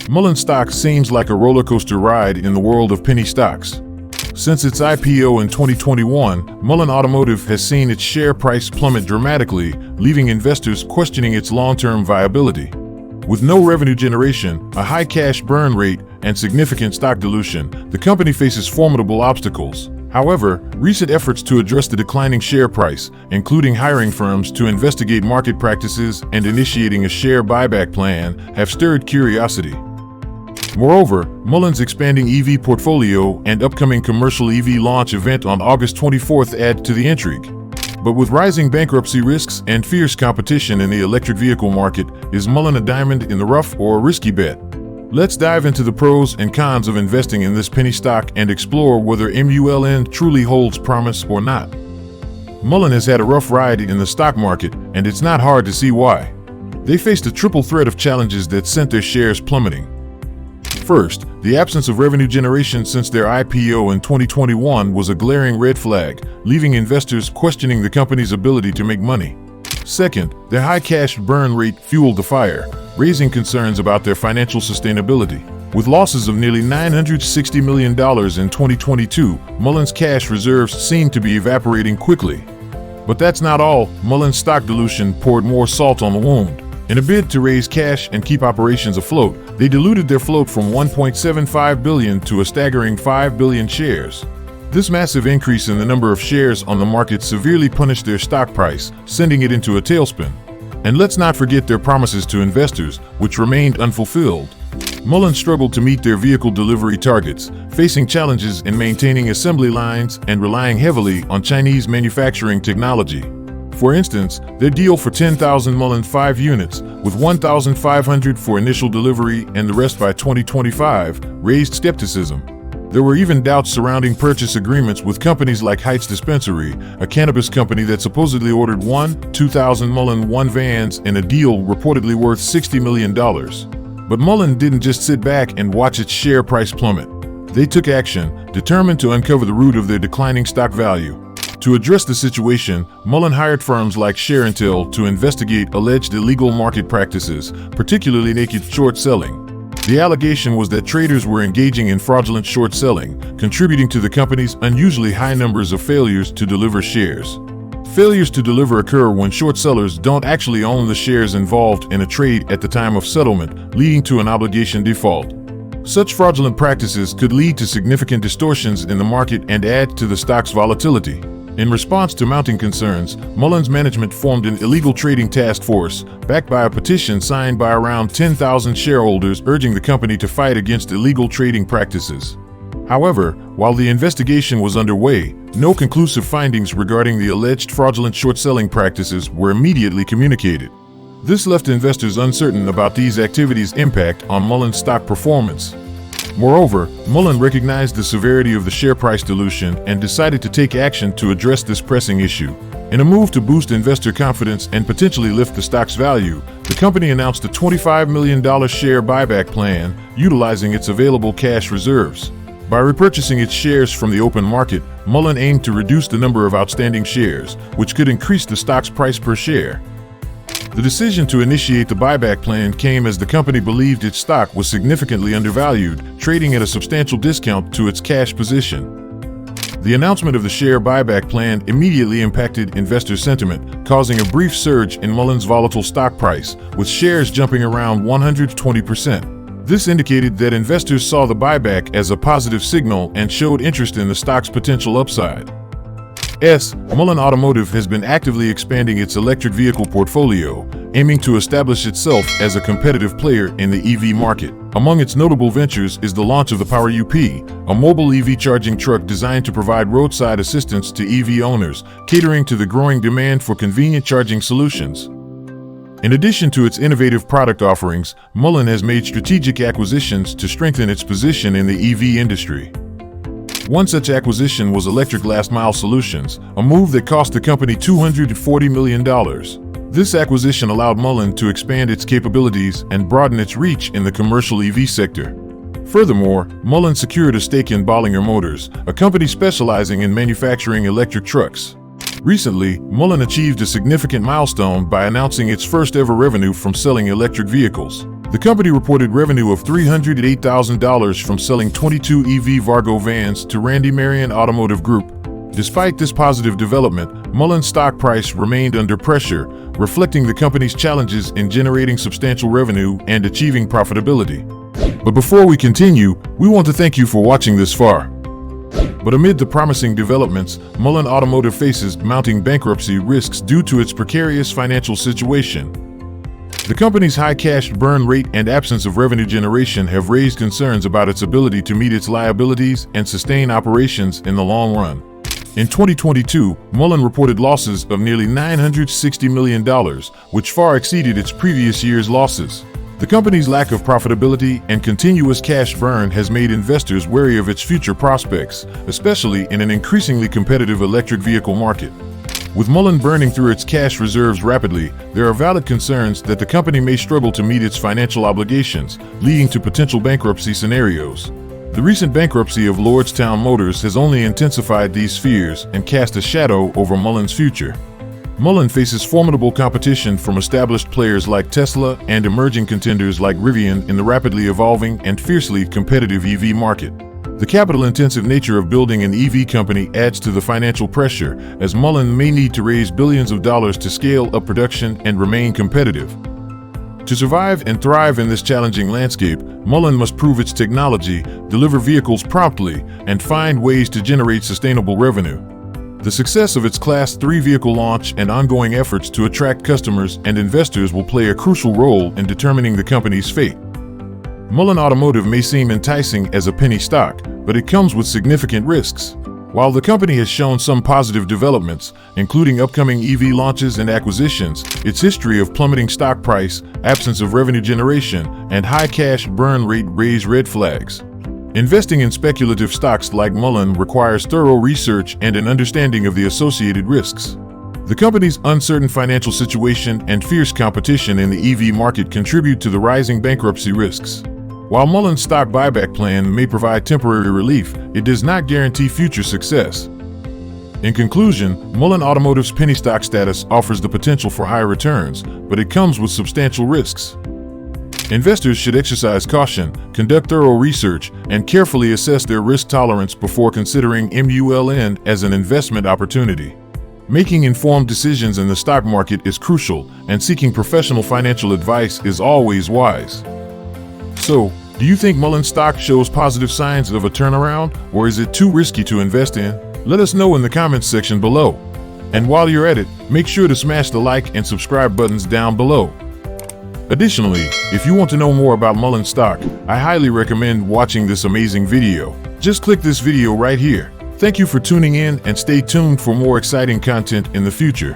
MULN stock seems like a roller coaster ride in the world of penny stocks. Since its IPO in 2021, MULN Automotive has seen its share price plummet dramatically, leaving investors questioning its long-term viability. With no revenue generation, a high cash burn rate, and significant stock dilution, the company faces formidable obstacles. However, recent efforts to address the declining share price, including hiring firms to investigate market practices and initiating a share buyback plan, have stirred curiosity. Moreover, MULN's expanding EV portfolio and upcoming commercial EV launch event on August 24th add to the intrigue. But with rising bankruptcy risks and fierce competition in the electric vehicle market, is MULN a diamond in the rough or a risky bet? Let's dive into the pros and cons of investing in this penny stock and explore whether MULN truly holds promise or not. MULN has had a rough ride in the stock market, and it's not hard to see why. They faced a triple threat of challenges that sent their shares plummeting. First, the absence of revenue generation since their IPO in 2021 was a glaring red flag, leaving investors questioning the company's ability to make money. Second, their high cash burn rate fueled the fire, raising concerns about their financial sustainability. With losses of nearly $960 million in 2022, MULN's cash reserves seem to be evaporating quickly. But that's not all. MULN's stock dilution poured more salt on the wound. In a bid to raise cash and keep operations afloat, they diluted their float from 1.75 billion to a staggering 5 billion shares. This massive increase in the number of shares on the market severely punished their stock price, sending it into a tailspin. And let's not forget their promises to investors, which remained unfulfilled. MULN struggled to meet their vehicle delivery targets, facing challenges in maintaining assembly lines and relying heavily on Chinese manufacturing technology. For instance, their deal for 10,000 MULN 5 units, with 1,500 for initial delivery and the rest by 2025, raised skepticism. There were even doubts surrounding purchase agreements with companies like Heights Dispensary, a cannabis company that supposedly ordered 2,000 MULN 1 vans in a deal reportedly worth $60 million. But MULN didn't just sit back and watch its share price plummet. They took action, determined to uncover the root of their declining stock value. To address the situation, MULN hired firms like ShareIntel to investigate alleged illegal market practices, particularly naked short selling. The allegation was that traders were engaging in fraudulent short selling, contributing to the company's unusually high numbers of failures to deliver shares. Failures to deliver occur when short sellers don't actually own the shares involved in a trade at the time of settlement, leading to an obligation default. Such fraudulent practices could lead to significant distortions in the market and add to the stock's volatility. In response to mounting concerns, MULN's management formed an illegal trading task force, backed by a petition signed by around 10,000 shareholders urging the company to fight against illegal trading practices. However, while the investigation was underway, no conclusive findings regarding the alleged fraudulent short-selling practices were immediately communicated. This left investors uncertain about these activities' impact on MULN's stock performance. Moreover, MULN recognized the severity of the share price dilution and decided to take action to address this pressing issue. In a move to boost investor confidence and potentially lift the stock's value, the company announced a $25 million share buyback plan, utilizing its available cash reserves. By repurchasing its shares from the open market, MULN aimed to reduce the number of outstanding shares, which could increase the stock's price per share. The decision to initiate the buyback plan came as the company believed its stock was significantly undervalued, trading at a substantial discount to its cash position. The announcement of the share buyback plan immediately impacted investor sentiment, causing a brief surge in MULN's volatile stock price, with shares jumping around 120%. This indicated that investors saw the buyback as a positive signal and showed interest in the stock's potential upside. MULN Automotive has been actively expanding its electric vehicle portfolio, aiming to establish itself as a competitive player in the EV market. Among its notable ventures is the launch of the Power UP, a mobile EV charging truck designed to provide roadside assistance to EV owners, catering to the growing demand for convenient charging solutions. In addition to its innovative product offerings, MULN has made strategic acquisitions to strengthen its position in the EV industry. One such acquisition was Electric Last Mile Solutions, a move that cost the company $240 million. This acquisition allowed MULN to expand its capabilities and broaden its reach in the commercial EV sector. Furthermore, MULN secured a stake in Bollinger Motors, a company specializing in manufacturing electric trucks. Recently, MULN achieved a significant milestone by announcing its first ever revenue from selling electric vehicles. The company reported revenue of $308,000 from selling 22 EV Vargo vans to Randy Marion Automotive Group. Despite this positive development, MULN's stock price remained under pressure, reflecting the company's challenges in generating substantial revenue and achieving profitability. But before we continue, we want to thank you for watching this far. But amid the promising developments, MULN Automotive faces mounting bankruptcy risks due to its precarious financial situation. The company's high cash burn rate and absence of revenue generation have raised concerns about its ability to meet its liabilities and sustain operations in the long run. In 2022, MULN reported losses of nearly $960 million, which far exceeded its previous year's losses. The company's lack of profitability and continuous cash burn has made investors wary of its future prospects, especially in an increasingly competitive electric vehicle market. With MULN burning through its cash reserves rapidly, there are valid concerns that the company may struggle to meet its financial obligations, leading to potential bankruptcy scenarios. The recent bankruptcy of Lordstown Motors has only intensified these fears and cast a shadow over MULN's future. MULN faces formidable competition from established players like Tesla and emerging contenders like Rivian in the rapidly evolving and fiercely competitive EV market. The capital-intensive nature of building an EV company adds to the financial pressure, as MULN may need to raise billions of dollars to scale up production and remain competitive. To survive and thrive in this challenging landscape, MULN must prove its technology, deliver vehicles promptly, and find ways to generate sustainable revenue. The success of its Class 3 vehicle launch and ongoing efforts to attract customers and investors will play a crucial role in determining the company's fate. MULN Automotive may seem enticing as a penny stock, but it comes with significant risks. While the company has shown some positive developments, including upcoming EV launches and acquisitions, its history of plummeting stock price, absence of revenue generation, and high cash burn rate raise red flags. Investing in speculative stocks like MULN requires thorough research and an understanding of the associated risks. The company's uncertain financial situation and fierce competition in the EV market contribute to the rising bankruptcy risks. While MULN's stock buyback plan may provide temporary relief, it does not guarantee future success. In conclusion, MULN Automotive's penny stock status offers the potential for high returns, but it comes with substantial risks. Investors should exercise caution, conduct thorough research, and carefully assess their risk tolerance before considering MULN as an investment opportunity. Making informed decisions in the stock market is crucial, and seeking professional financial advice is always wise. So, do you think MULN stock shows positive signs of a turnaround, or is it too risky to invest in? Let us know in the comments section below. And while you're at it, make sure to smash the like and subscribe buttons down below. Additionally, if you want to know more about MULN stock, I highly recommend watching this amazing video. Just click this video right here. Thank you for tuning in and stay tuned for more exciting content in the future.